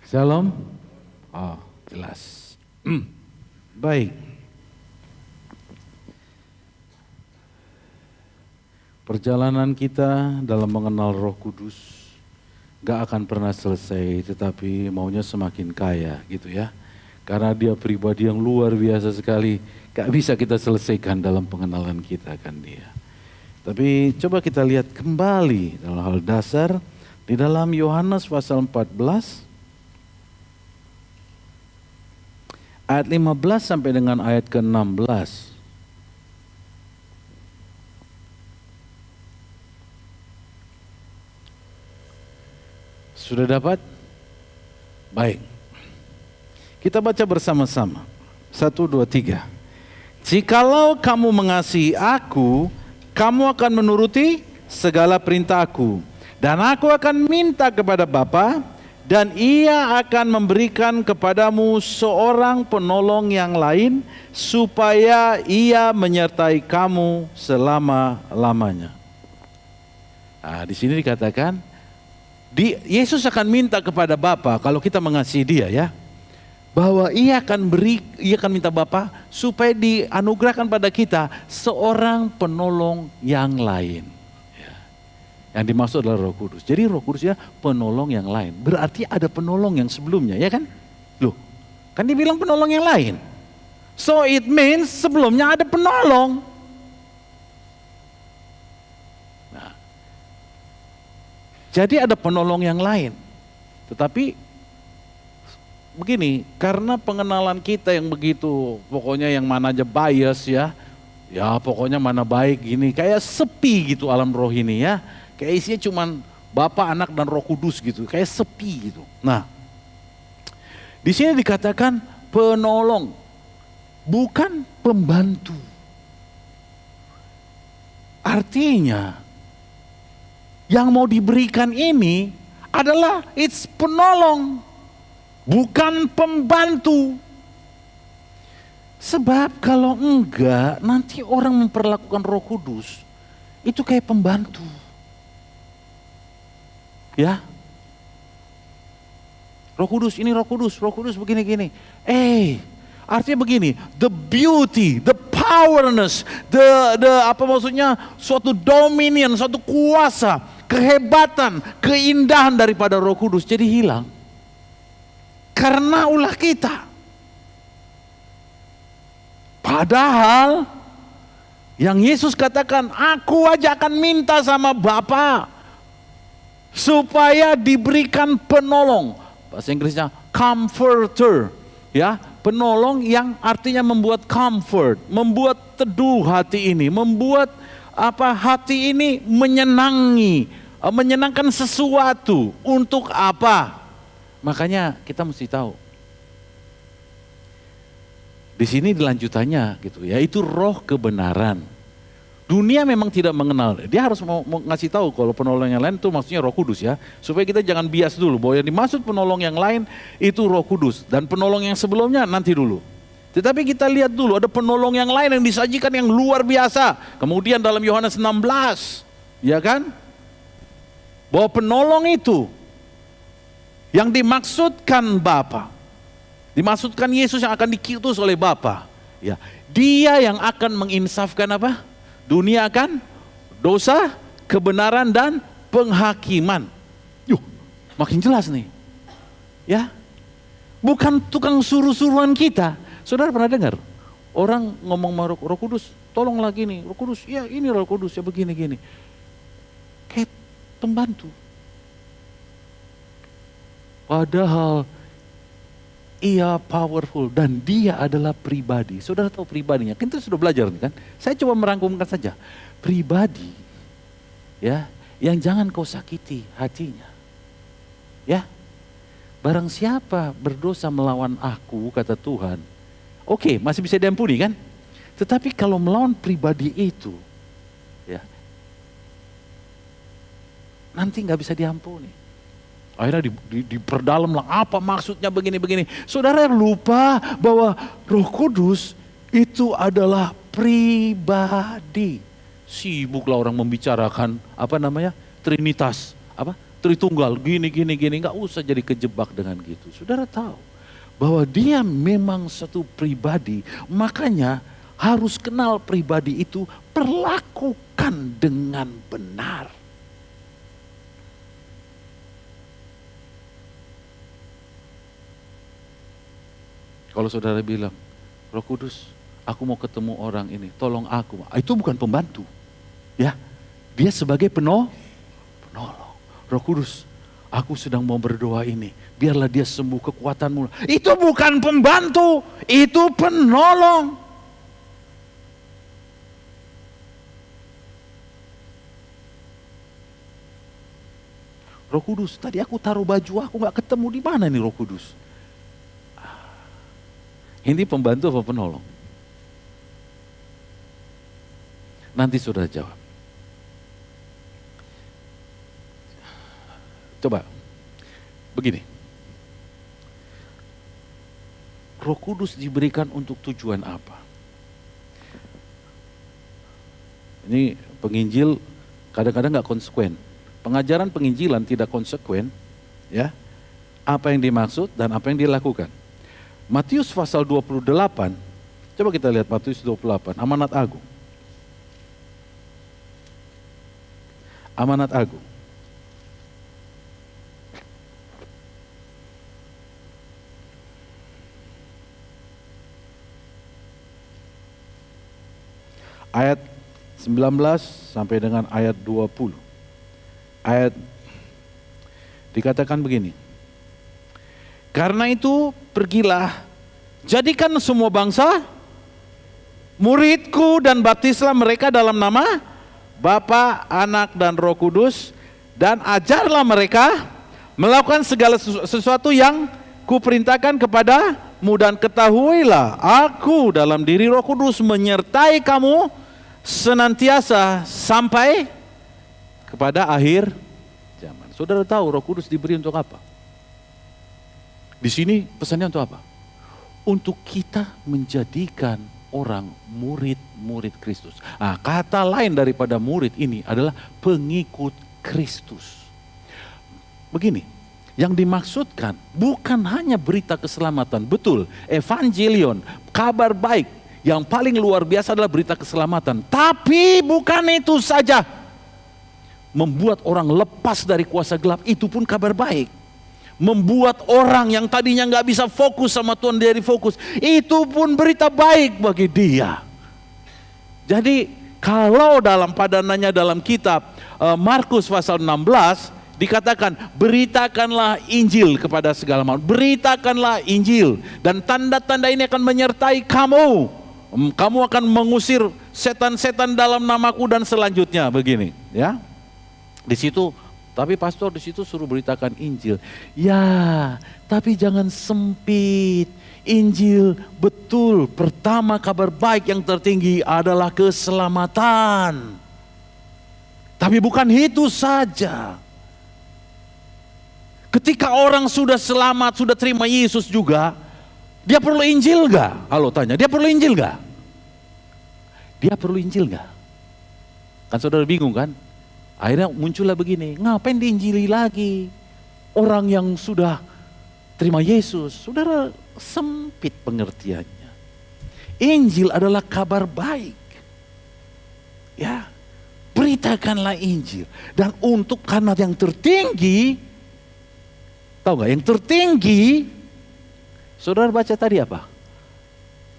Shalom. Oh, jelas. Baik. Perjalanan kita dalam mengenal Roh Kudus gak akan pernah selesai, tetapi maunya semakin kaya gitu ya. Karena dia pribadi yang luar biasa sekali, gak bisa kita selesaikan dalam pengenalan kita akan dia. Tapi coba kita lihat kembali dalam hal dasar di dalam Yohanes pasal 14 ayat 15 sampai dengan ayat ke-16. Sudah dapat? Baik. Kita baca bersama-sama. 1, 2, 3. Jikalau kamu mengasihi aku, kamu akan menuruti segala perintahku. Dan aku akan minta kepada Bapa, dan ia akan memberikan kepadamu seorang penolong yang lain, supaya ia menyertai kamu selama-lamanya. Nah, di sini dikatakan, Yesus akan minta kepada Bapa kalau kita mengasihi dia ya, bahwa ia akan minta Bapa supaya dianugerahkan pada kita seorang penolong yang lain. Yang dimaksud adalah Roh Kudus. Jadi Roh Kudus ya penolong yang lain. Berarti ada penolong yang sebelumnya, ya kan? Loh, kan dibilang penolong yang lain. So it means sebelumnya ada penolong. Nah, jadi ada penolong yang lain. Tetapi begini, karena pengenalan kita yang begitu, pokoknya yang mana aja bias ya pokoknya mana baik gini, kayak sepi gitu alam roh ini ya. Kayak isinya cuman Bapa, Anak, dan Roh Kudus gitu, kayak sepi gitu. Nah, di sini dikatakan penolong, bukan pembantu. Artinya, yang mau diberikan ini adalah it's penolong, bukan pembantu. Sebab kalau enggak, nanti orang memperlakukan Roh Kudus itu kayak pembantu. Ya, Roh Kudus ini Roh Kudus begini-gini. Artinya begini, the beauty, the powerness, apa maksudnya, suatu dominion, suatu kuasa, kehebatan, keindahan daripada Roh Kudus jadi hilang. Karena ulah kita. Padahal yang Yesus katakan, aku aja akan minta sama Bapa supaya diberikan penolong. Bahasa Inggrisnya comforter, ya, penolong yang artinya membuat comfort, membuat teduh hati ini, membuat hati ini menyenangkan sesuatu. Untuk apa? Makanya kita mesti tahu. Di sini dilanjutannya gitu, yaitu roh kebenaran. Dunia memang tidak mengenal, dia harus mau ngasih tahu kalau penolong yang lain itu maksudnya Roh Kudus ya. Supaya kita jangan bias dulu bahwa yang dimaksud penolong yang lain itu Roh Kudus. Dan penolong yang sebelumnya nanti dulu. Tetapi kita lihat dulu ada penolong yang lain yang disajikan yang luar biasa. Kemudian dalam Yohanes 16, ya kan? Bahwa penolong itu yang dimaksudkan Bapa, dimaksudkan Yesus yang akan dikiutus oleh Bapa. Ya, dia yang akan menginsafkan apa? Dunia akan dosa, kebenaran, dan penghakiman. Makin jelas nih. Ya, bukan tukang suruh-suruhan kita. Saudara pernah dengar orang ngomong sama Roh Kudus, tolong lagi nih, Roh Kudus, ya ini Roh Kudus, ya begini-gini. Kayak pembantu. Padahal ia powerful dan dia adalah pribadi. Saudara tahu pribadinya, kita sudah belajar kan? Saya coba merangkumkan saja. Pribadi ya, yang jangan kau sakiti hatinya. Ya. Barang siapa berdosa melawan aku, kata Tuhan. Oke, masih bisa diampuni kan? Tetapi kalau melawan pribadi itu ya, nanti nggak bisa diampuni. Akhirnya diperdalam lah apa maksudnya begini-begini. Saudara lupa bahwa Roh Kudus itu adalah pribadi. Sibuklah orang membicarakan Trinitas, Tritunggal, gini, nggak usah jadi kejebak dengan gitu. Saudara tahu bahwa dia memang satu pribadi, makanya harus kenal pribadi itu, perlakukan dengan benar. Kalau saudara bilang, Roh Kudus, aku mau ketemu orang ini, tolong aku. Itu bukan pembantu, ya. Dia sebagai penolong. Roh Kudus, aku sedang mau berdoa ini, biarlah dia sembuh kekuatanmu. Itu bukan pembantu, itu penolong. Roh Kudus, tadi aku taruh baju aku gak ketemu, di mana nih Roh Kudus? Ini pembantu apa penolong? Nanti saudara jawab. Coba, begini. Roh Kudus diberikan untuk tujuan apa? Ini penginjil kadang-kadang gak konsekuen. Pengajaran penginjilan tidak konsekuen, ya. Apa yang dimaksud dan apa yang dilakukan. Matius pasal 28, coba kita lihat Matius 28, amanat agung. Amanat agung. Ayat 19 sampai dengan ayat 20. Ayat dikatakan begini. Karena itu pergilah, jadikan semua bangsa muridku dan baptislah mereka dalam nama Bapa, Anak dan Roh Kudus, dan ajarlah mereka melakukan segala sesuatu yang kuperintahkan kepadamu, dan ketahuilah aku dalam diri Roh Kudus menyertai kamu senantiasa sampai kepada akhir zaman. Saudara tahu Roh Kudus diberi untuk apa? Di sini pesannya untuk apa? Untuk kita menjadikan orang murid-murid Kristus. Nah, kata lain daripada murid ini adalah pengikut Kristus. Begini, yang dimaksudkan bukan hanya berita keselamatan. Betul, evangelion, kabar baik yang paling luar biasa adalah berita keselamatan. Tapi bukan itu saja. Membuat orang lepas dari kuasa gelap, itu pun kabar baik. Membuat orang yang tadinya gak bisa fokus sama Tuhan, dia fokus, itu pun berita baik bagi dia. Jadi kalau dalam padanannya dalam kitab Markus pasal 16 dikatakan, beritakanlah Injil kepada segala makhluk, beritakanlah Injil, dan tanda-tanda ini akan menyertai kamu. Kamu akan mengusir setan-setan dalam namaku, dan selanjutnya begini, ya. Di situ, tapi pastor di situ suruh beritakan Injil. Ya, tapi jangan sempit. Injil betul, pertama kabar baik yang tertinggi adalah keselamatan. Tapi bukan itu saja. Ketika orang sudah selamat, sudah terima Yesus juga, dia perlu Injil gak? Halo tanya, dia perlu Injil gak? Dia perlu Injil gak? Kan saudara bingung kan? Akhirnya muncullah begini, ngapain diinjili lagi? Orang yang sudah terima Yesus, saudara, sempit pengertiannya. Injil adalah kabar baik. Ya, beritakanlah Injil. Dan untuk karena yang tertinggi, tahu gak yang tertinggi? Saudara baca tadi apa?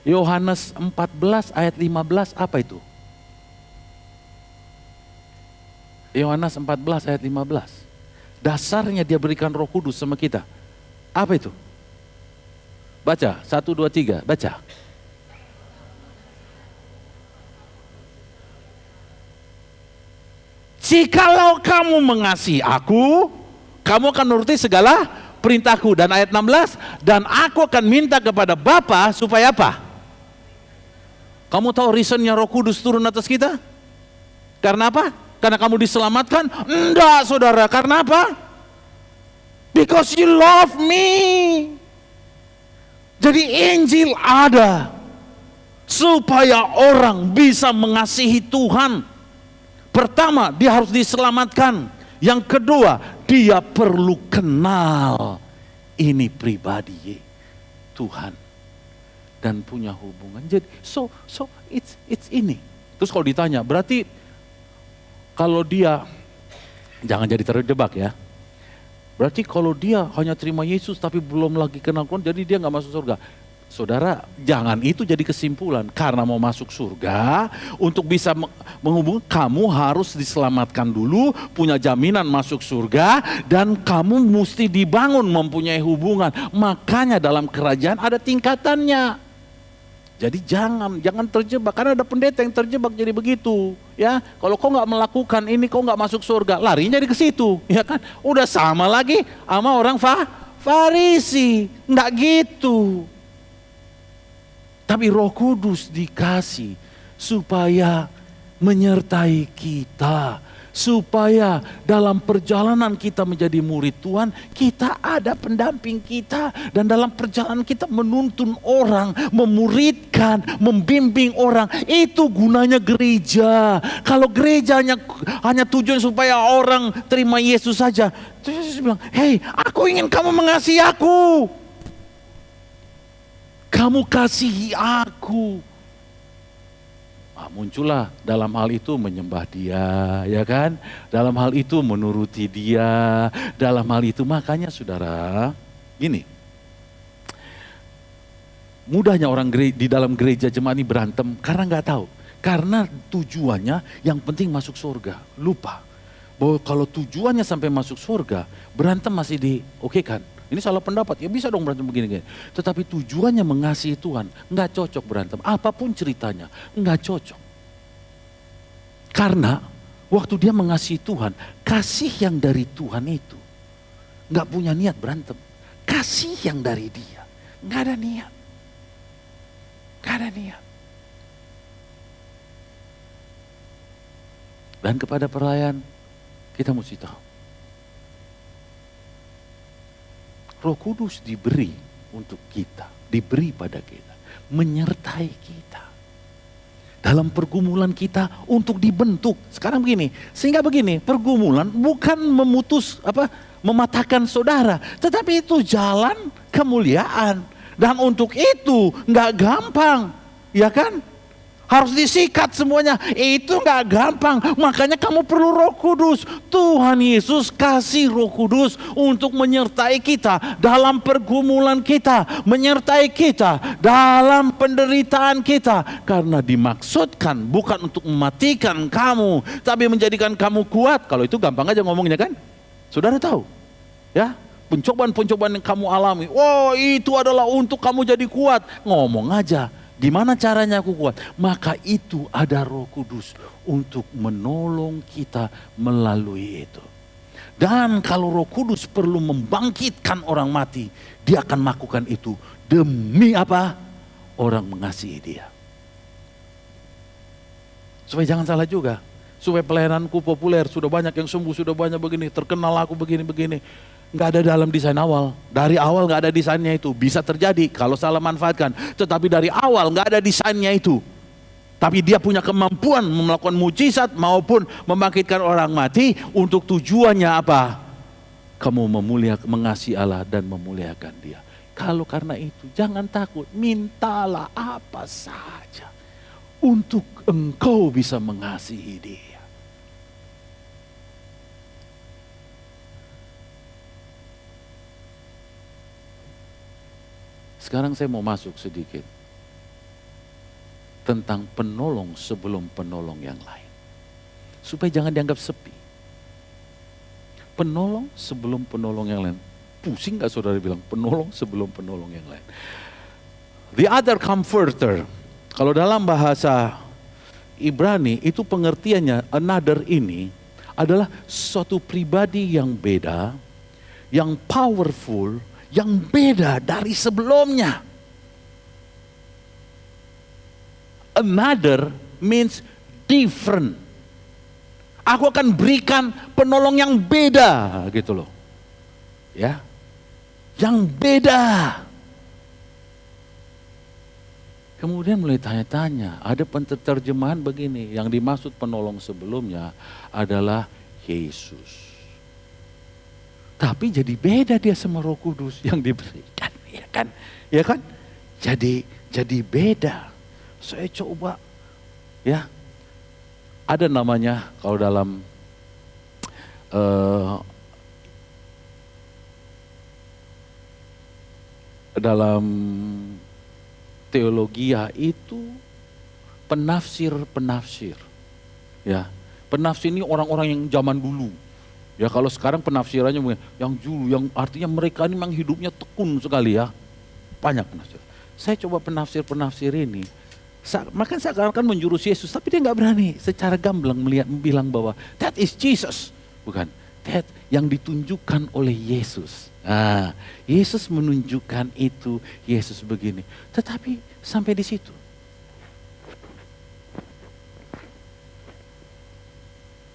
Yohanes 14 ayat 15, apa itu? Yohanes 14 ayat 15. Dasarnya dia berikan Roh Kudus sama kita. Apa itu? Baca, 1, 2, 3, baca. Jikalau kamu mengasihi aku, kamu akan nuruti segala perintahku. Dan ayat 16, dan aku akan minta kepada Bapa supaya apa? Kamu tahu reasonnya Roh Kudus turun atas kita? Karena apa? Karena kamu diselamatkan? Enggak saudara, karena apa? Because you love me. Jadi Injil ada supaya orang bisa mengasihi Tuhan. Pertama, dia harus diselamatkan. Yang kedua, dia perlu kenal ini pribadi Tuhan dan punya hubungan. Jadi it's ini. Terus kalau ditanya, berarti kalau dia jangan jadi terjebak ya. Berarti kalau dia hanya terima Yesus tapi belum lagi kenal Tuhan, jadi dia nggak masuk surga. Saudara, jangan itu jadi kesimpulan. Karena mau masuk surga, untuk bisa menghubungi, kamu harus diselamatkan dulu, punya jaminan masuk surga, dan kamu mesti dibangun mempunyai hubungan. Makanya dalam kerajaan ada tingkatannya. Jadi jangan terjebak, karena ada pendeta yang terjebak jadi begitu, ya. Kalau kau nggak melakukan ini, kau nggak masuk surga, larinya jadi ke situ, ya kan? Udah sama lagi sama orang Farisi, nggak gitu. Tapi Roh Kudus dikasih supaya menyertai kita, supaya dalam perjalanan kita menjadi murid Tuhan, kita ada pendamping kita. Dan dalam perjalanan kita menuntun orang, memuridkan, membimbing orang. Itu gunanya gereja. Kalau gereja hanya tujuan supaya orang terima Yesus saja. Terus Yesus bilang, hei, aku ingin kamu mengasihi aku. Kamu kasihi aku. Muncullah dalam hal itu menyembah dia, ya kan? Dalam hal itu menuruti dia, dalam hal itu makanya saudara, gini. Mudahnya orang di dalam gereja jemaat ini berantem karena nggak tahu. Karena tujuannya yang penting masuk surga, lupa bahwa kalau tujuannya sampai masuk surga, berantem masih diokekan. Ini salah pendapat, ya bisa dong berantem begini-gini. Tetapi tujuannya mengasihi Tuhan, nggak cocok berantem. Apapun ceritanya, nggak cocok. Karena waktu dia mengasihi Tuhan, kasih yang dari Tuhan itu nggak punya niat berantem. Kasih yang dari dia, nggak ada niat. Nggak ada niat. Dan kepada pelayan, kita mesti tahu. Roh Kudus diberi untuk kita, diberi pada kita, menyertai kita. Dalam pergumulan kita untuk dibentuk. Sekarang begini, sehingga begini, pergumulan bukan mematahkan saudara, tetapi itu jalan kemuliaan. Dan untuk itu nggak gampang, ya kan? Harus disikat semuanya, itu gak gampang. Makanya kamu perlu Roh Kudus. Tuhan Yesus kasih Roh Kudus untuk menyertai kita dalam pergumulan kita, menyertai kita dalam penderitaan kita. Karena dimaksudkan bukan untuk mematikan kamu, tapi menjadikan kamu kuat. Kalau itu gampang aja ngomongnya kan? Saudara tahu, ya? Pencobaan-pencobaan yang kamu alami, wah itu adalah untuk kamu jadi kuat. Ngomong aja. Gimana caranya aku kuat? Maka itu ada Roh Kudus untuk menolong kita melalui itu. Dan kalau Roh Kudus perlu membangkitkan orang mati, dia akan melakukan itu demi apa? Orang mengasihi dia. Supaya jangan salah juga. Supaya pelayananku populer, sudah banyak yang sembuh, sudah banyak begini, terkenal aku begini-begini. Nggak ada dalam desain awal. Dari awal nggak ada desainnya itu. Bisa terjadi kalau salah manfaatkan. Tetapi dari awal nggak ada desainnya itu. Tapi dia punya kemampuan melakukan mujizat maupun membangkitkan orang mati. Untuk tujuannya apa? Kamu mengasihi Allah dan memuliakan dia. Kalau karena itu jangan takut. Mintalah apa saja. Untuk engkau bisa mengasihi dia. Sekarang saya mau masuk sedikit tentang penolong sebelum penolong yang lain. Supaya jangan dianggap sepi. Penolong sebelum penolong yang lain. Pusing gak saudara bilang penolong sebelum penolong yang lain. The other comforter. Kalau dalam bahasa Ibrani itu pengertiannya another ini adalah suatu pribadi yang beda, yang powerful, yang beda dari sebelumnya. Another means different. Aku akan berikan penolong yang beda gitu loh. Ya. Yang beda. Kemudian mulai tanya-tanya, ada penterjemahan begini, yang dimaksud penolong sebelumnya adalah Yesus. Tapi jadi beda dia sama Roh Kudus yang diberikan, ya kan? Ya kan? Jadi beda. Saya coba, ya. Ada namanya kalau dalam teologi itu penafsir. Ya, penafsir ini orang-orang yang zaman dulu. Ya kalau sekarang penafsirannya yang dulu, yang artinya mereka ini memang hidupnya tekun sekali ya. Banyak penafsir. Saya coba penafsir ini. Maka saya akan menjurus Yesus, tapi dia nggak berani secara gamblang bilang bahwa that is Jesus. Bukan, that yang ditunjukkan oleh Yesus. Nah, Yesus menunjukkan itu, Yesus begini. Tetapi sampai di situ.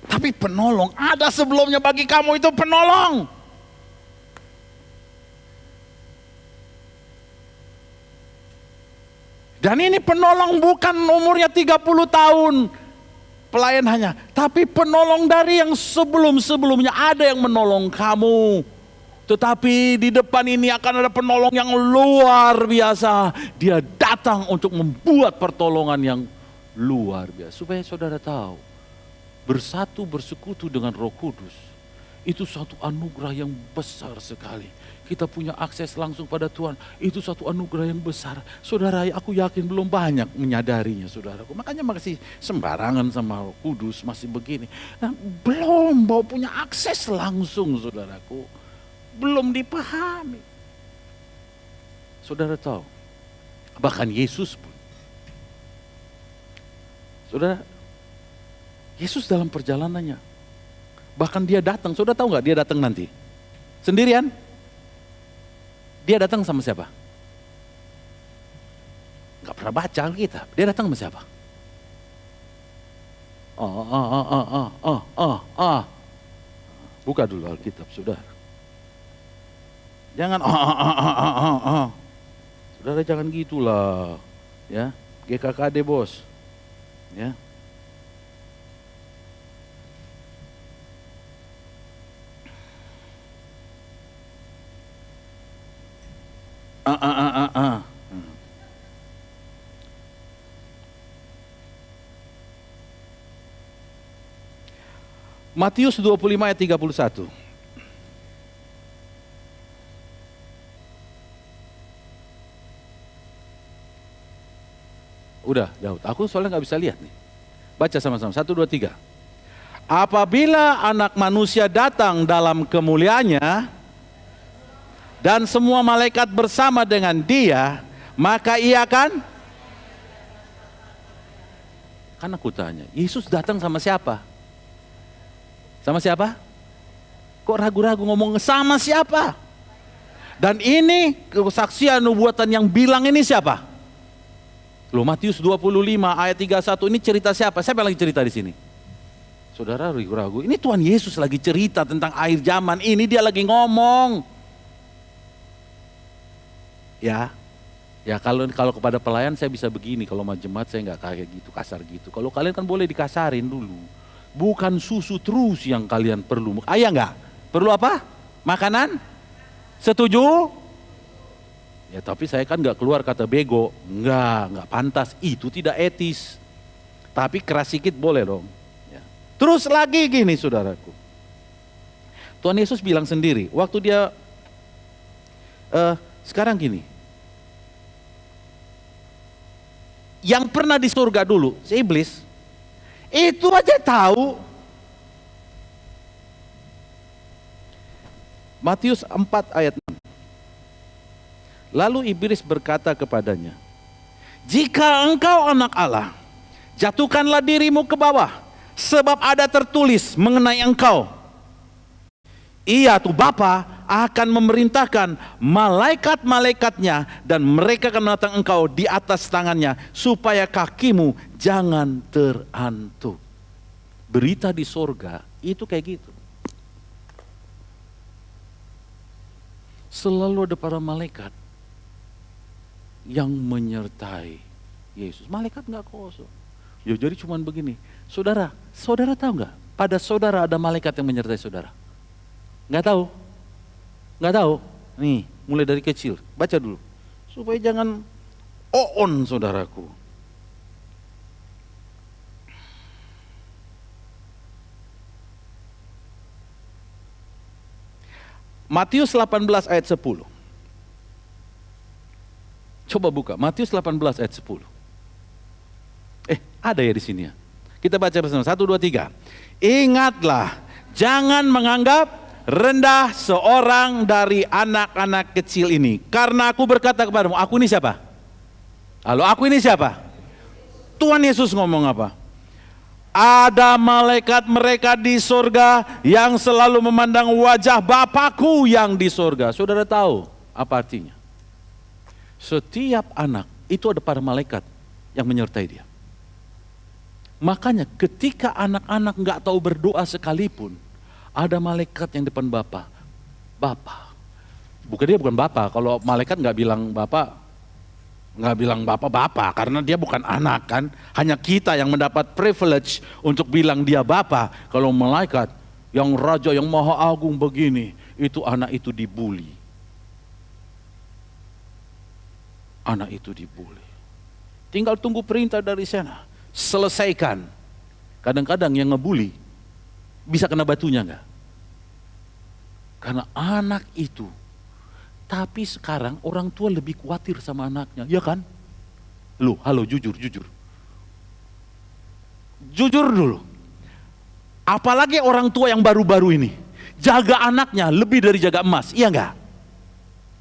Tapi penolong, ada sebelumnya bagi kamu itu penolong. Dan ini penolong bukan umurnya 30 tahun pelayan hanya. Tapi penolong dari yang sebelum-sebelumnya, ada yang menolong kamu. Tetapi di depan ini akan ada penolong yang luar biasa. Dia datang untuk membuat pertolongan yang luar biasa. Supaya saudara tahu, bersekutu dengan Roh Kudus itu suatu anugerah yang besar sekali. Kita punya akses langsung pada Tuhan, itu suatu anugerah yang besar. Saudara, aku yakin belum banyak menyadarinya, saudaraku. Makanya masih sembarangan sama Roh Kudus, masih begini. Nah, belum bahwa punya akses langsung, saudaraku. Belum dipahami. Saudara tahu, bahkan Yesus pun. Saudara, Yesus dalam perjalanannya, bahkan dia datang, saudara tahu nggak dia datang nanti? Sendirian? Dia datang sama siapa? Nggak pernah baca Alkitab. Dia datang sama siapa? Buka dulu Alkitab, saudara. Jangan Saudara jangan gitulah, ya. GKKD bos, ya. Matius 25 ayat 31. Udah, Daud. Aku soalnya nggak bisa lihat nih. Baca sama-sama. 1, 2, 3. Apabila anak manusia datang dalam kemuliaannya dan semua malaikat bersama dengan dia, maka ia akan... Kan aku tanya, Yesus datang sama siapa? Sama siapa? Kok ragu-ragu ngomong sama siapa? Dan ini kesaksian nubuatan yang bilang ini siapa? Loh, Matius 25 ayat 31 ini cerita siapa? Siapa yang lagi cerita di sini? Saudara ragu-ragu, ini Tuhan Yesus lagi cerita tentang akhir zaman. Ini dia lagi ngomong. Ya kalau kepada pelayan saya bisa begini, kalau sama jemaat saya nggak kayak gitu, kasar gitu. Kalau kalian kan boleh dikasarin dulu. Bukan susu terus yang kalian perlu. Ayah nggak? Perlu apa? Makanan? Setuju? Ya tapi saya kan nggak keluar kata bego. Nggak pantas. Itu tidak etis. Tapi keras sedikit boleh dong. Ya. Terus lagi gini saudaraku. Tuhan Yesus bilang sendiri. Waktu dia sekarang gini. Yang pernah di surga dulu, si iblis. Itu aja tahu. Matius 4 ayat 6. Lalu iblis berkata kepadanya, jika engkau anak Allah, jatuhkanlah dirimu ke bawah, sebab ada tertulis mengenai engkau. Ia tuh Bapa akan memerintahkan malaikat-malaikatnya dan mereka akan menatang engkau di atas tangannya supaya kakimu jangan terantuk. Berita di sorga itu kayak gitu. Selalu ada para malaikat yang menyertai Yesus. Malaikat nggak kosong. Ya jadi cuman begini. Saudara tahu nggak? Pada saudara ada malaikat yang menyertai saudara. Nggak tahu? Nggak tahu? Nih, mulai dari kecil. Baca dulu. Supaya jangan on saudaraku. Matius 18 ayat 10. Coba buka, Matius 18 ayat 10. Ada ya di sini ya. Kita baca bersama, 1, 2, 3. Ingatlah, jangan menganggap rendah seorang dari anak-anak kecil ini. Karena aku berkata kepadamu, aku ini siapa? Halo, aku ini siapa? Tuhan Yesus ngomong apa? Ada malaikat mereka di sorga yang selalu memandang wajah Bapakku yang di sorga. Saudara tahu apa artinya? Setiap anak itu ada para malaikat yang menyertai dia. Makanya ketika anak-anak nggak tahu berdoa sekalipun, ada malaikat yang depan Bapa. Bapa. Dia bukan Bapa. Kalau malaikat nggak bilang Bapa, karena dia bukan anak kan. Hanya kita yang mendapat privilege untuk bilang dia Bapa. Kalau malaikat yang raja yang maha agung begini, itu anak itu dibully. Anak itu dibully. Tinggal tunggu perintah dari sana. Selesaikan. Kadang-kadang yang ngebully bisa kena batunya enggak? Karena anak itu. Tapi sekarang orang tua lebih khawatir sama anaknya, ya kan? Halo, jujur. Jujur dulu. Apalagi orang tua yang baru-baru ini. Jaga anaknya lebih dari jaga emas, iya enggak?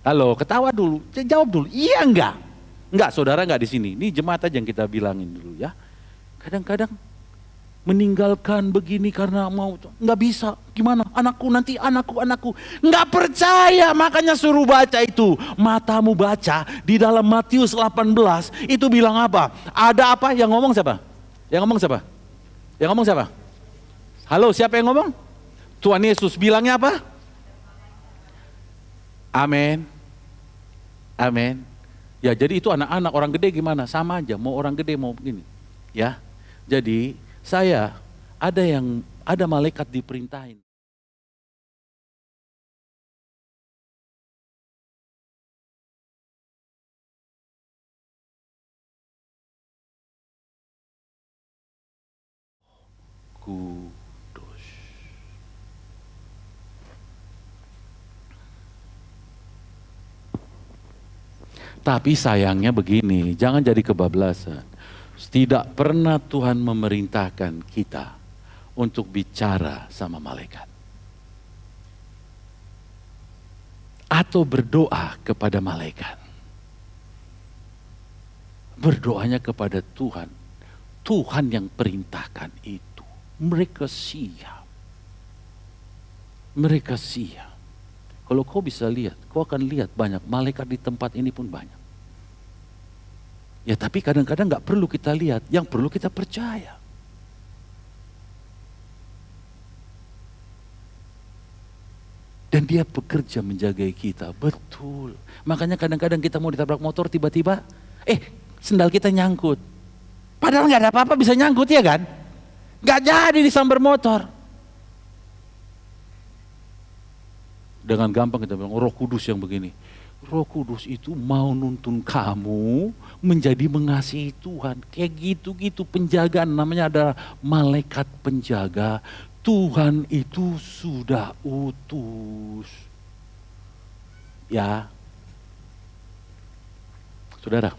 Halo, ketawa dulu, jawab dulu, iya enggak? Enggak, saudara enggak di sini. Ini jemaat aja yang kita bilangin dulu ya. Kadang-kadang meninggalkan begini karena mau, nggak bisa, gimana? Anakku nanti, anakku, nggak percaya, makanya suruh baca itu. Matamu baca di dalam Matius 18 itu bilang apa? Ada apa? Yang ngomong siapa? Halo, siapa yang ngomong? Tuhan Yesus. Bilangnya apa? Amin. Ya jadi itu anak-anak, orang gede gimana? Sama aja, mau orang gede mau begini. Ya. Jadi ada malaikat diperintahin. Kudus. Tapi sayangnya begini, jangan jadi kebablasan. Tidak pernah Tuhan memerintahkan kita untuk bicara sama malaikat. Atau berdoa kepada malaikat. Berdoanya kepada Tuhan. Tuhan yang perintahkan itu. Mereka siap. Kalau kau bisa lihat, kau akan lihat banyak malaikat di tempat ini pun banyak. Ya tapi kadang-kadang gak perlu kita lihat, yang perlu kita percaya. Dan dia bekerja menjagai kita, betul. Makanya kadang-kadang kita mau ditabrak motor tiba-tiba, sendal kita nyangkut. Padahal gak ada apa-apa bisa nyangkut ya kan? Gak jadi disambar motor. Dengan gampang kita bilang, Roh Kudus yang begini. Roh Kudus itu mau nuntun kamu menjadi mengasihi Tuhan. Kayak gitu-gitu penjagaan, namanya adalah malaikat penjaga. Tuhan itu sudah utus. Ya. Saudara,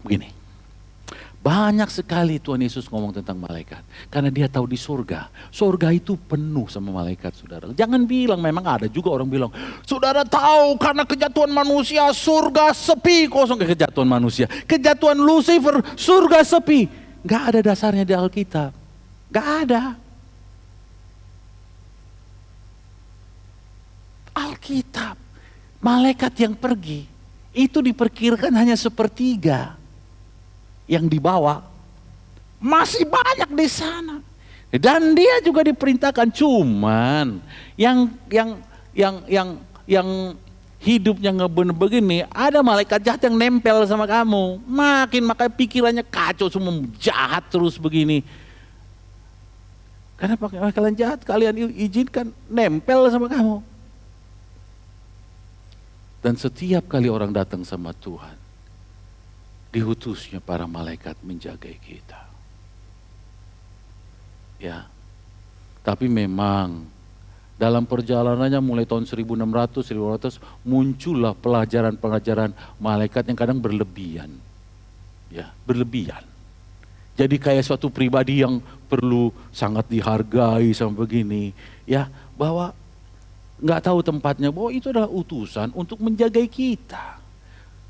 begini. Banyak sekali Tuhan Yesus ngomong tentang malaikat. Karena dia tahu di surga. Surga itu penuh sama malaikat, saudara. Jangan bilang, memang ada juga orang bilang, saudara tahu karena kejatuhan manusia surga sepi. Kosong kejatuhan manusia. Kejatuhan Lucifer, surga sepi. Gak ada dasarnya di Alkitab. Gak ada. Alkitab. Malaikat yang pergi. Itu diperkirakan hanya 1/3. Yang dibawa masih banyak di sana, dan dia juga diperintahkan. Cuman yang hidupnya ngebun begini, ada malaikat jahat yang nempel sama kamu, makanya pikirannya kacau, semua jahat terus begini. Karena kalian jahat, kalian izinkan nempel sama kamu. Dan setiap kali orang datang sama Tuhan, diutusnya para malaikat menjaga kita. Ya. Tapi memang dalam perjalanannya mulai tahun 1600 muncullah pelajaran-pelajaran malaikat yang kadang berlebihan. Ya, berlebihan. Jadi kayak suatu pribadi yang perlu sangat dihargai sama begini, ya, bahwa nggak tahu tempatnya, bahwa itu adalah utusan untuk menjaga kita.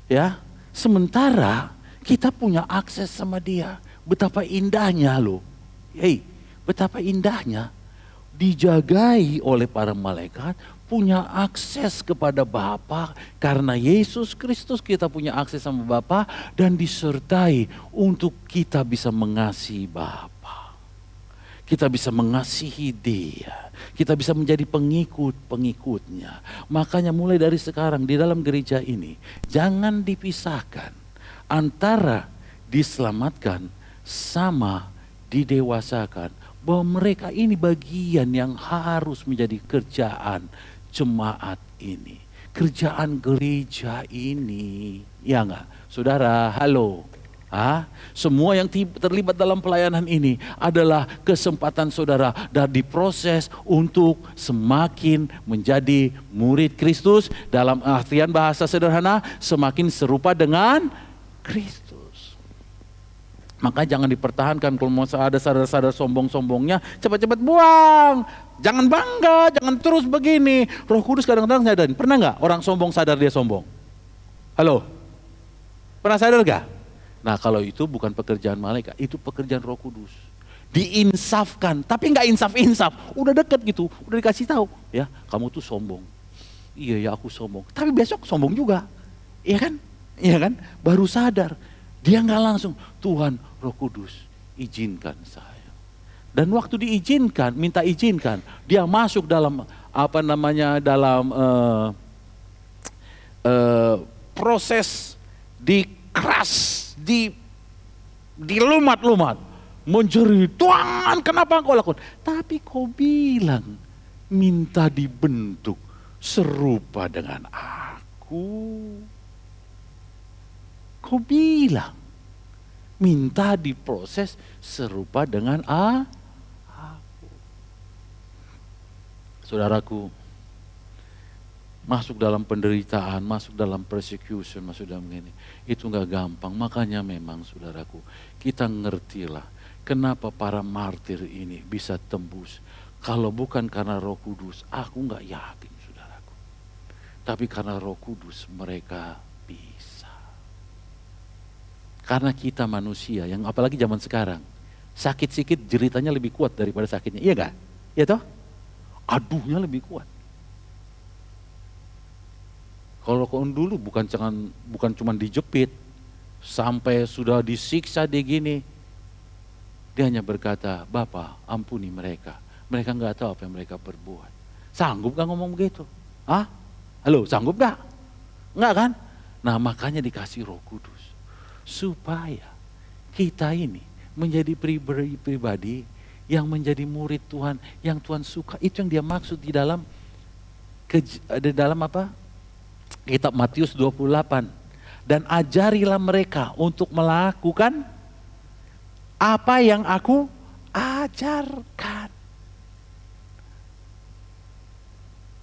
Ya, sementara kita punya akses sama dia. Betapa indahnya loh. Hei, betapa indahnya dijagai oleh para malaikat, punya akses kepada Bapa. Karena Yesus Kristus kita punya akses sama Bapa dan disertai untuk kita bisa mengasihi Bapa. Kita bisa mengasihi Dia. Kita bisa menjadi pengikut-pengikutnya. Makanya mulai dari sekarang di dalam gereja ini, jangan dipisahkan antara diselamatkan sama didewasakan. Bahwa mereka ini bagian yang harus menjadi kerjaan jemaat ini. Kerjaan gereja ini. Ya enggak? Saudara, halo. Semua yang terlibat dalam pelayanan ini adalah kesempatan saudara dan diproses untuk semakin menjadi murid Kristus. Dalam artian bahasa sederhana, semakin serupa dengan Kristus. Maka jangan dipertahankan. Kalau mau ada sadar-sadar sombong-sombongnya, cepat-cepat buang. Jangan bangga, jangan terus begini. Roh Kudus kadang-kadang sadarin. Pernah nggak orang sombong sadar dia sombong? Halo? Pernah sadar gak? Nah kalau itu bukan pekerjaan malaikat, itu pekerjaan Roh Kudus. Diinsafkan, tapi nggak insaf-insaf. Udah deket gitu, udah dikasih tahu. Ya, kamu tuh sombong. Iya ya aku sombong. Tapi besok sombong juga. Iya kan? Iya kan? Baru sadar. Dia nggak langsung, Tuhan Roh Kudus izinkan saya. Dan waktu diizinkan, minta izinkan, dia masuk dalam dalam proses dikeras, dilumat-lumat, menjerit, Tuhan kenapa kau lakukan? Tapi kau bilang minta dibentuk serupa dengan aku. Kau bilang minta diproses serupa dengan aku. Saudaraku, masuk dalam penderitaan, masuk dalam persecution, masuk dalam ini, itu gak gampang. Makanya memang saudaraku, kita ngertilah kenapa para martir ini bisa tembus. Kalau bukan karena Roh Kudus, aku gak yakin saudaraku. Tapi karena Roh Kudus mereka bisa. Karena kita manusia, yang apalagi zaman sekarang, sakit sikit jeritanya lebih kuat daripada sakitnya, iya gak? Iya toh? Aduhnya lebih kuat. Kalau dulu bukan cuma dijepit, sampai sudah disiksa dia gini. Dia hanya berkata, Bapa ampuni mereka. Mereka nggak tahu apa yang mereka perbuat. Sanggup gak ngomong begitu? Halo, sanggup gak? Enggak kan? Nah makanya dikasih Roh Kudus. Supaya kita ini menjadi pribadi yang menjadi murid Tuhan, yang Tuhan suka. Itu yang dia maksud di dalam apa? Kitab Matius 28. Dan ajarilah mereka untuk melakukan apa yang aku ajarkan.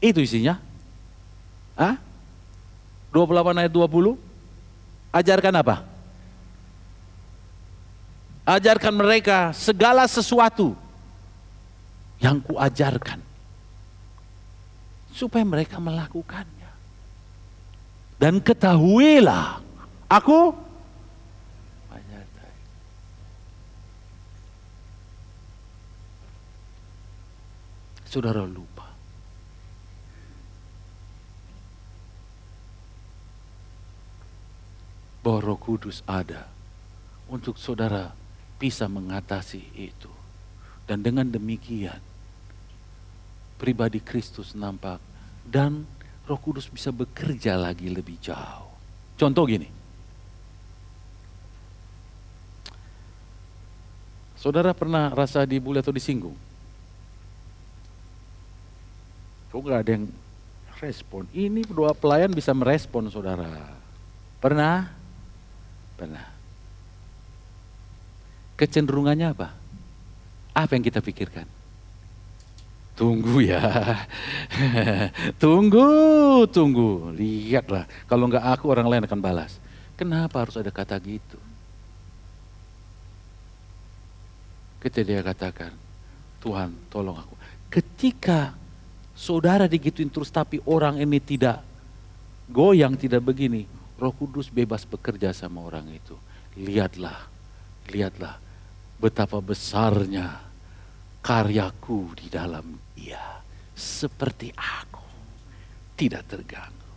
Itu isinya. 28 ayat 20. Ajarkan apa? Ajarkan mereka segala sesuatu yang kuajarkan. Supaya mereka melakukannya. Dan ketahuilah, aku menyertai. Saudara lupa. Bahwa Roh Kudus ada untuk saudara bisa mengatasi itu. Dan dengan demikian, pribadi Kristus nampak dan Roh Kudus bisa bekerja lagi lebih jauh. Contoh gini. Saudara pernah rasa dibully atau disinggung? Kok gak ada yang respon. Ini doa pelayan bisa merespon saudara. Pernah? Pernah. Kecenderungannya apa? Apa yang kita pikirkan? Tunggu ya. Tunggu. Lihatlah. Kalau enggak aku, orang lain akan balas. Kenapa harus ada kata gitu? Ketika dia katakan, Tuhan tolong aku. Ketika saudara digituin terus tapi orang ini tidak goyang, tidak begini. Roh Kudus bebas bekerja sama orang itu. Lihatlah betapa besarnya karyaku di dalam dia. Seperti aku, tidak terganggu.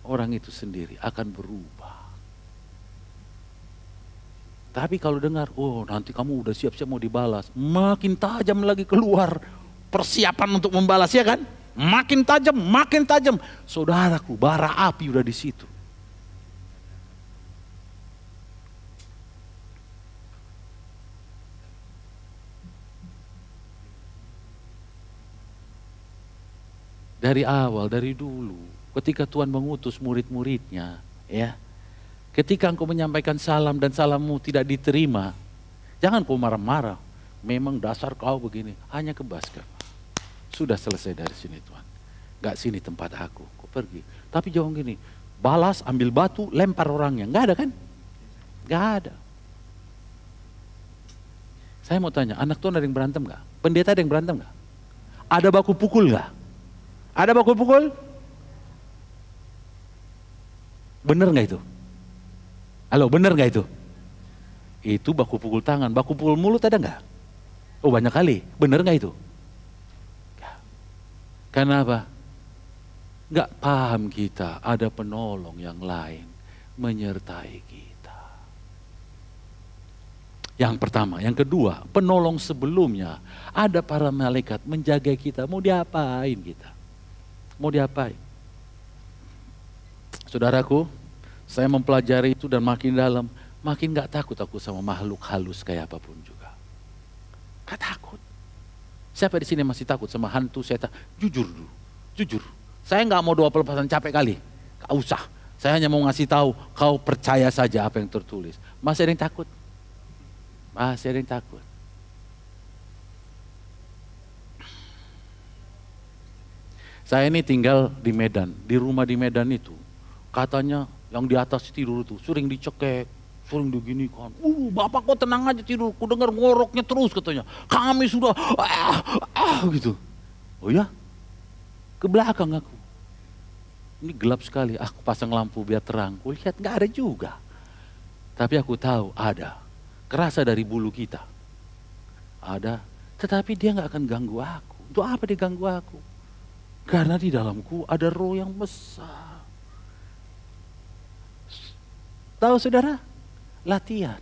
Orang itu sendiri akan berubah. Tapi kalau dengar, oh nanti kamu udah siap-siap mau dibalas. Makin tajam lagi keluar persiapan untuk membalas, ya kan? Makin tajam. Saudaraku, bara api udah di situ. Dari awal, dari dulu, ketika Tuhan mengutus murid-muridnya, ya, ketika engkau menyampaikan salam dan salammu tidak diterima, jangan kau marah-marah. Memang dasar kau begini, hanya kebaskan. Sudah selesai dari sini Tuhan. Gak sini tempat aku, kau pergi. Tapi jangan gini, balas, ambil batu, lempar orangnya. Gak ada kan? Gak ada. Saya mau tanya, anak Tuhan ada yang berantem gak? Pendeta ada yang berantem gak? Ada baku pukul gak? Ada baku pukul? Bener gak itu? Halo, bener gak itu? Itu baku pukul tangan, baku pukul mulut ada gak? Oh banyak kali, bener gak itu? Karena apa? Gak paham kita ada penolong yang lain menyertai kita. Yang pertama, yang kedua, penolong sebelumnya ada para malaikat menjaga kita. Mau diapain kita? Mau diapain? Saudaraku, saya mempelajari itu dan makin dalam, makin gak takut aku sama makhluk halus kayak apapun juga. Gak takut. Siapa di sini masih takut sama hantu setan? Jujur dulu, jujur. Saya gak mau doa pelepasan, capek kali. Gak usah. Saya hanya mau ngasih tahu, kau percaya saja apa yang tertulis. Masih ada yang takut? Masih ada yang takut. Saya ini tinggal di Medan, di rumah di Medan itu, katanya yang di atas tidur itu sering dicekek, sering diginikan. Bapak kok tenang aja tidur, ku dengar ngoroknya terus katanya. Kami sudah, gitu. Oh ya? Ke belakang aku. Ini gelap sekali, aku pasang lampu biar terang. Ku lihat gak ada juga. Tapi aku tahu ada, kerasa dari bulu kita. Ada, tetapi dia gak akan ganggu aku. Untuk apa dia ganggu aku? Karena di dalamku ada roh yang besar. Tahu saudara? Latihan.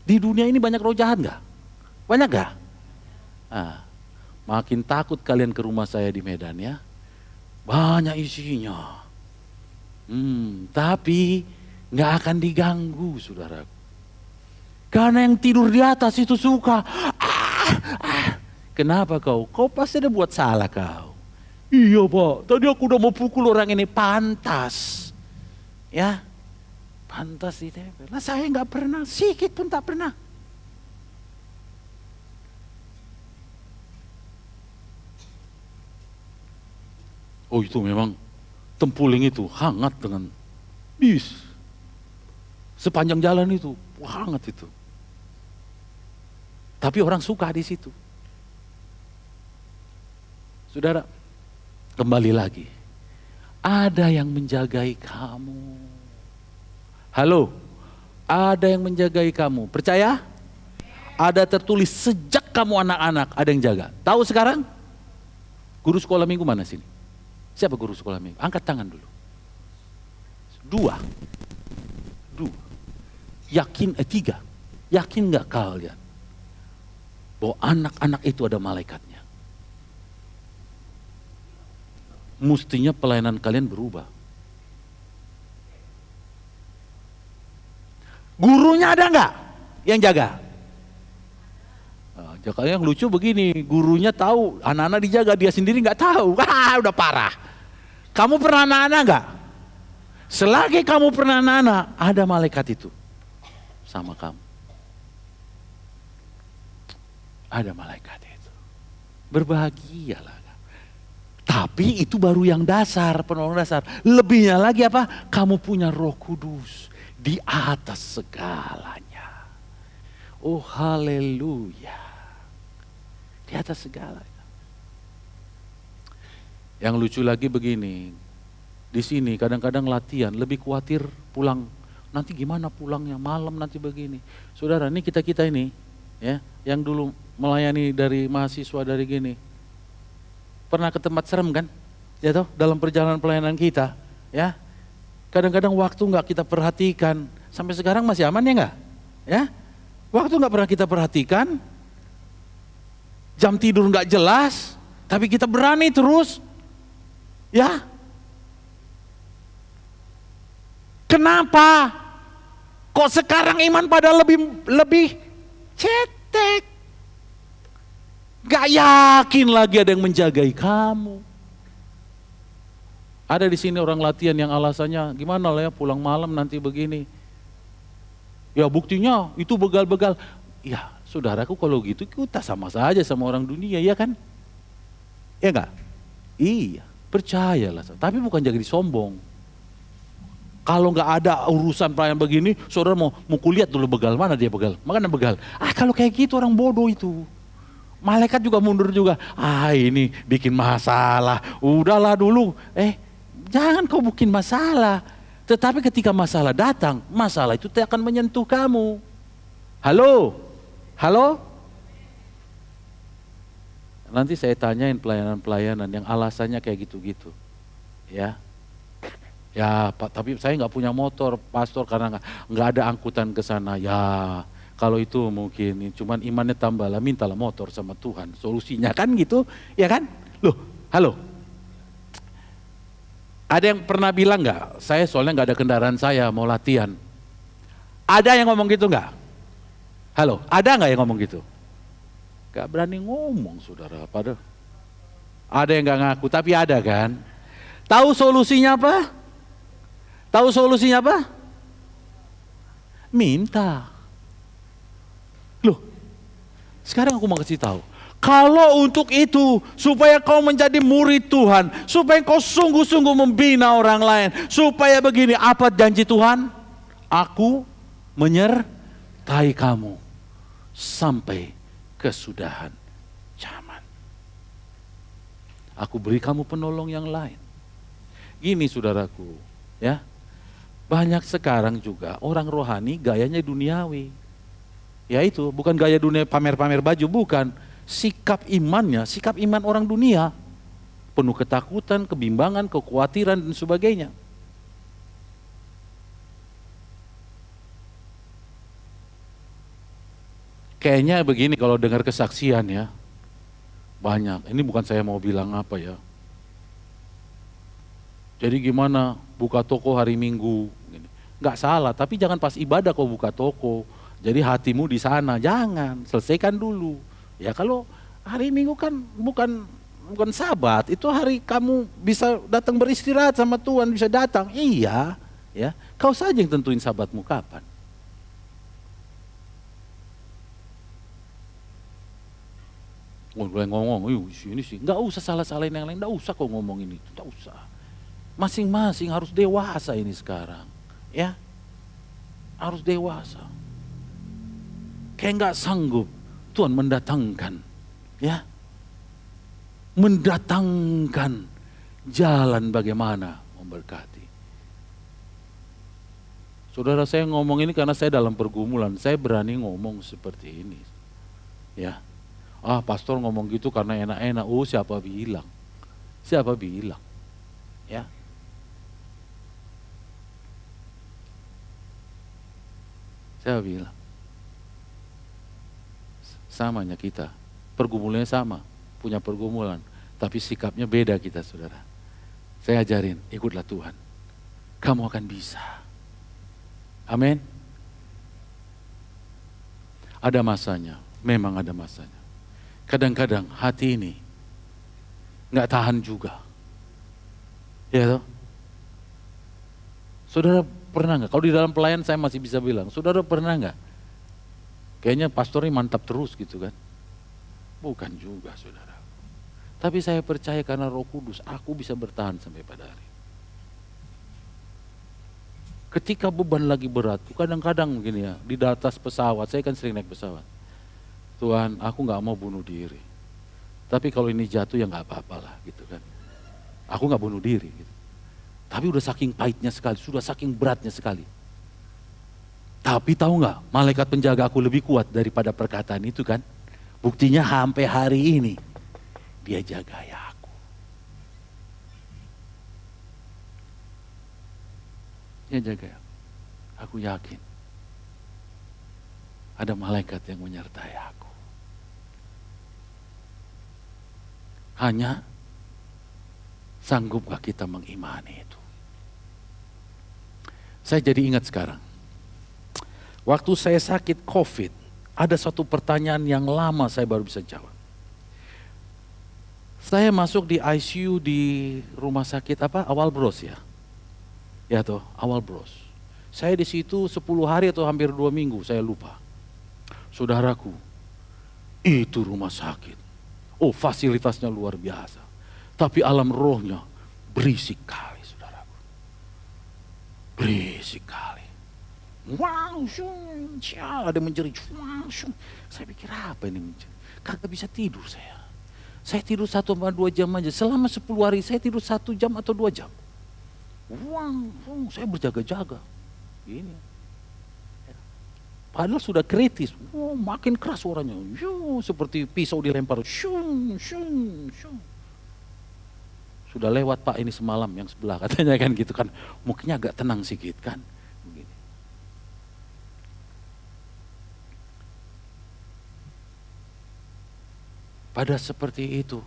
Di dunia ini banyak roh jahat gak? Banyak gak? Makin takut kalian ke rumah saya di Medan ya. Banyak isinya. Tapi gak akan diganggu saudaraku. Karena yang tidur di atas itu suka. Kenapa kau? Kau pasti ada buat salah kau. Iya Pak, tadi aku udah mau pukul orang ini, pantas. Ya, pantas ditempel. Nah saya gak pernah, sikit pun tak pernah. Oh itu memang tempuling itu hangat dengan bis. Sepanjang jalan itu, hangat itu. Tapi orang suka di situ. Saudara, kembali lagi, ada yang menjagai kamu. Halo, ada yang menjagai kamu. Percaya? Ada tertulis sejak kamu anak-anak ada yang jaga. Tahu sekarang? Guru sekolah minggu mana sini? Siapa guru sekolah minggu? Angkat tangan dulu. Dua. Yakin, tiga. Yakin gak kalian? Bahwa anak-anak itu ada malaikatnya. Mestinya pelayanan kalian berubah. Gurunya ada nggak yang jaga? Yang lucu begini, gurunya tahu, anak-anak dijaga, dia sendiri nggak tahu. Udah parah. Kamu pernah anak-anak enggak? Selagi kamu pernah anak-anak, ada malaikat itu sama kamu. Ada malaikat itu. Berbahagialah. Tapi itu baru yang dasar, penolong dasar. Lebihnya lagi apa? Kamu punya Roh Kudus di atas segalanya. Oh haleluya. Di atas segalanya. Yang lucu lagi begini. Di sini kadang-kadang latihan lebih khawatir pulang. Nanti gimana pulangnya malam nanti begini. Saudara, ini kita-kita ini ya, yang dulu melayani dari mahasiswa dari gini. Pernah ke tempat serem kan? Ya toh, dalam perjalanan pelayanan kita, ya. Kadang-kadang waktu nggak kita perhatikan, sampai sekarang masih aman ya nggak? Ya, waktu nggak pernah kita perhatikan, jam tidur nggak jelas, tapi kita berani terus, ya. Kenapa? Kok sekarang iman pada lebih cetek? Gak yakin lagi ada yang menjagai kamu. Ada di sini orang latihan yang alasannya gimana lah ya pulang malam nanti begini. Ya buktinya itu begal-begal. Ya saudaraku kalau gitu kita sama saja sama orang dunia ya kan? Ya enggak? Iya percayalah. Tapi bukan jadi sombong. Kalau nggak ada urusan pelayan begini, saudara mau kulihat dulu begal mana dia begal. Makanya begal. Kalau kayak gitu orang bodoh itu. Malaikat juga mundur juga. Ini bikin masalah. Udahlah dulu. Jangan kau bikin masalah. Tetapi ketika masalah datang, masalah itu tidak akan menyentuh kamu. Halo? Halo? Nanti saya tanyain pelayanan-pelayanan yang alasannya kayak gitu-gitu. Ya. Ya, Pak, tapi saya nggak punya motor, pastor, karena nggak ada angkutan ke sana. Ya. Kalau itu mungkin, cuman imannya tambahlah, mintalah motor sama Tuhan. Solusinya kan gitu, ya kan? Loh, halo. Ada yang pernah bilang nggak? Saya soalnya nggak ada kendaraan saya, mau latihan. Ada yang ngomong gitu nggak? Halo, ada nggak yang ngomong gitu? Gak berani ngomong saudara. Padahal ada yang nggak ngaku, tapi ada kan? Tahu solusinya apa? Tahu solusinya apa? Minta. Loh, sekarang aku mau kasih tahu. Kalau untuk itu, supaya kau menjadi murid Tuhan, supaya kau sungguh-sungguh membina orang lain, supaya begini, apa janji Tuhan? Aku menyertai kamu sampai kesudahan zaman. Aku beri kamu penolong yang lain. Gini saudaraku, ya. Banyak sekarang juga orang rohani gayanya duniawi. Ya itu, bukan gaya dunia pamer-pamer baju, bukan. Sikap imannya, sikap iman orang dunia. Penuh ketakutan, kebimbangan, kekhawatiran dan sebagainya. Kayaknya begini kalau dengar kesaksian ya. Banyak, ini bukan saya mau bilang apa ya. Jadi gimana buka toko hari Minggu. Nggak salah, tapi jangan pas ibadah kau buka toko. Jadi hatimu di sana, jangan, selesaikan dulu. Ya kalau hari Minggu kan bukan Sabat, itu hari kamu bisa datang beristirahat sama Tuhan, bisa datang. Iya, ya. Kau saja yang tentuin Sabatmu kapan. Ngomong, ini sih, nggak usah salah-salahin yang lain, nggak usah kau ngomong ini, nggak usah. Masing-masing harus dewasa ini sekarang, ya, harus dewasa. Kayak nggak sanggup Tuhan mendatangkan, ya, mendatangkan jalan bagaimana memberkati. Saudara, saya ngomong ini karena saya dalam pergumulan, saya berani ngomong seperti ini, ya. Pastor ngomong gitu karena enak-enak. Siapa bilang? Siapa bilang? Ya. Siapa bilang? Samanya kita, pergumulannya sama, punya pergumulan, tapi sikapnya beda kita saudara. Saya ajarin, ikutlah Tuhan, kamu akan bisa. Amin. Ada masanya, memang ada masanya. Kadang-kadang hati ini nggak tahan juga. Ya toh? Saudara pernah nggak? Kalau di dalam pelayan saya masih bisa bilang, saudara pernah nggak? Kayaknya pastor ini mantap terus gitu kan? Bukan juga saudara. Tapi saya percaya karena Roh Kudus, aku bisa bertahan sampai pada hari. Ketika beban lagi berat, kadang-kadang begini ya, di atas pesawat, saya kan sering naik pesawat. Tuhan, aku nggak mau bunuh diri. Tapi kalau ini jatuh ya nggak apa-apa lah gitu kan. Aku nggak bunuh diri gitu. Tapi udah saking pahitnya sekali, sudah saking beratnya sekali. Tapi tahu nggak, malaikat penjaga aku lebih kuat daripada perkataan itu kan. Buktinya sampai hari ini, dia jaga ya aku. Dia jaga ya. Aku yakin, ada malaikat yang menyertai aku. Hanya, sanggupkah kita mengimani itu? Saya jadi ingat sekarang. Waktu saya sakit COVID, ada satu pertanyaan yang lama saya baru bisa jawab. Saya masuk di ICU di rumah sakit Awal Bros ya. Ya toh, Awal Bros. Saya di situ 10 hari atau hampir 2 minggu, saya lupa. Saudaraku, itu rumah sakit. Oh, fasilitasnya luar biasa. Tapi alam rohnya berisik kali, saudaraku. Berisik kali. Wow, ada menjerit. Saya pikir apa ini menjerit? Kagak bisa tidur saya. Saya tidur 1-2 jam aja. Selama 10 hari saya tidur 1 jam atau 2 jam. Wow, saya berjaga-jaga. Ini. Padahal sudah kritis. Oh, makin keras suaranya. Seperti pisau dilempar. Sudah lewat Pak ini semalam yang sebelah katanya kan gitu kan. Mungkin agak tenang sedikit kan. Begini. Pada seperti itu,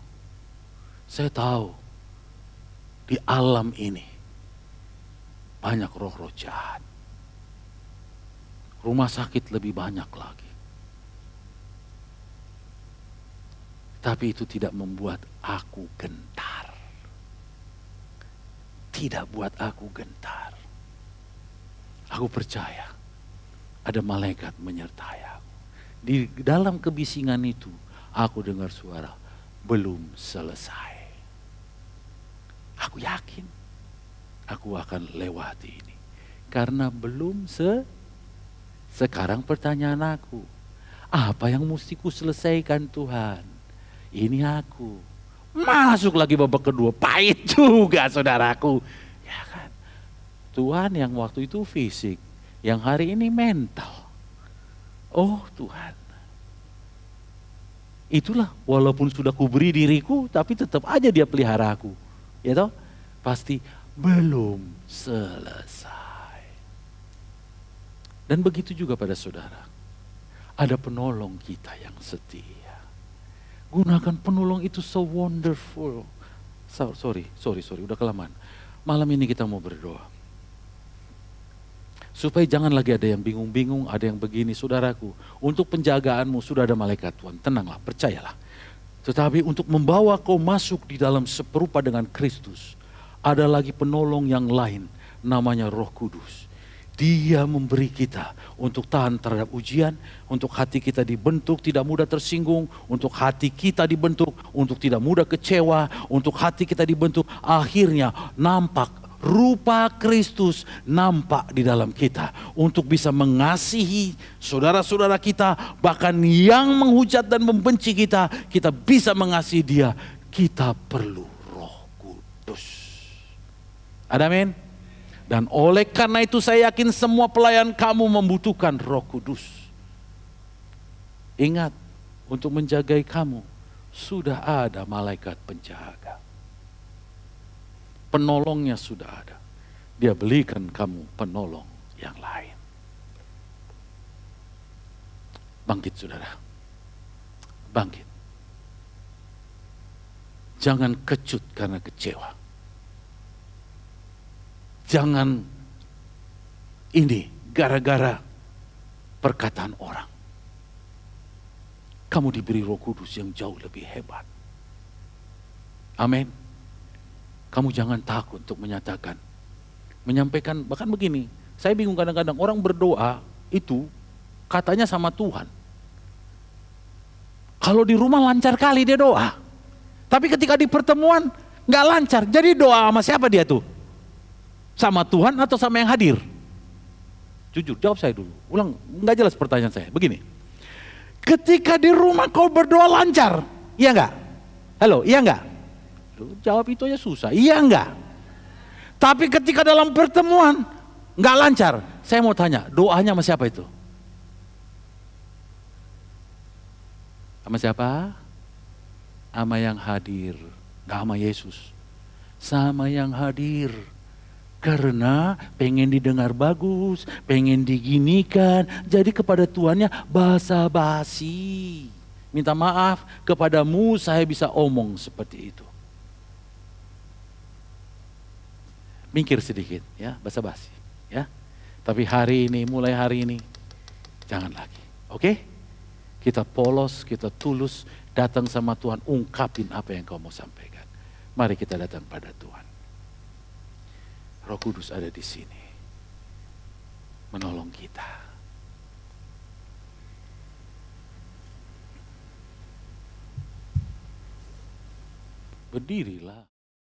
saya tahu di alam ini banyak roh-roh jahat. Rumah sakit lebih banyak lagi. Tapi itu tidak membuat aku gentar. Tidak buat aku gentar. Aku percaya ada malaikat menyertai aku. Di dalam kebisingan itu aku dengar suara, belum selesai. Aku yakin aku akan lewati ini. Karena belum sekarang pertanyaan aku, apa yang mesti ku selesaikan Tuhan? Ini aku. Masuk lagi babak kedua, pahit juga saudaraku. Ya kan? Tuhan yang waktu itu fisik, yang hari ini mental. Oh Tuhan. Itulah walaupun sudah kuberi diriku, tapi tetap aja dia pelihara aku. Ya toh? Pasti belum selesai. Dan begitu juga pada saudara. Ada penolong kita yang setia. Gunakan penolong itu so wonderful. Sorry, udah kelamaan. Malam ini kita mau berdoa. Supaya jangan lagi ada yang bingung-bingung, ada yang begini saudaraku. Untuk penjagaanmu sudah ada malaikat Tuhan, tenanglah, percayalah. Tetapi untuk membawa kau masuk di dalam seperupa dengan Kristus, ada lagi penolong yang lain, namanya Roh Kudus. Dia memberi kita untuk tahan terhadap ujian, untuk hati kita dibentuk tidak mudah tersinggung, untuk hati kita dibentuk, untuk tidak mudah kecewa, untuk hati kita dibentuk, akhirnya nampak rupa Kristus nampak di dalam kita untuk bisa mengasihi saudara-saudara kita, bahkan yang menghujat dan membenci kita, kita bisa mengasihi dia. Kita perlu Roh Kudus. Ada amin? Dan oleh karena itu saya yakin semua pelayan kamu membutuhkan Roh Kudus. Ingat, untuk menjagai kamu sudah ada malaikat penjaga. Penolongnya sudah ada. Dia belikan kamu penolong yang lain. Bangkit saudara. Bangkit. Jangan kecut karena kecewa. Jangan ini gara-gara perkataan orang. Kamu diberi Roh Kudus yang jauh lebih hebat. Amin. Kamu jangan takut untuk menyatakan, menyampaikan, bahkan begini, saya bingung kadang-kadang orang berdoa itu katanya sama Tuhan. Kalau di rumah lancar kali dia doa, tapi ketika di pertemuan nggak lancar, jadi doa sama siapa dia tuh? Sama Tuhan atau sama yang hadir? Jujur, jawab saya dulu. Ulang, nggak jelas pertanyaan saya. Begini, ketika di rumah kau berdoa lancar, iya nggak? Halo, iya nggak? Jawab itu aja susah, iya nggak? Tapi ketika dalam pertemuan nggak lancar, saya mau tanya, doanya sama siapa itu? Sama siapa? Sama yang hadir, nggak sama Yesus. Sama yang hadir. Karena pengen didengar bagus, pengen diginikan, jadi kepada Tuhannya basa-basi. Minta maaf, kepadamu saya bisa omong seperti itu. Mingkir sedikit ya, basa-basi ya. Tapi hari ini, mulai hari ini, jangan lagi. Oke? Kita polos, kita tulus, datang sama Tuhan, ungkapin apa yang kau mau sampaikan. Mari kita datang pada Tuhan. Roh Kudus ada di sini, menolong kita. Berdirilah.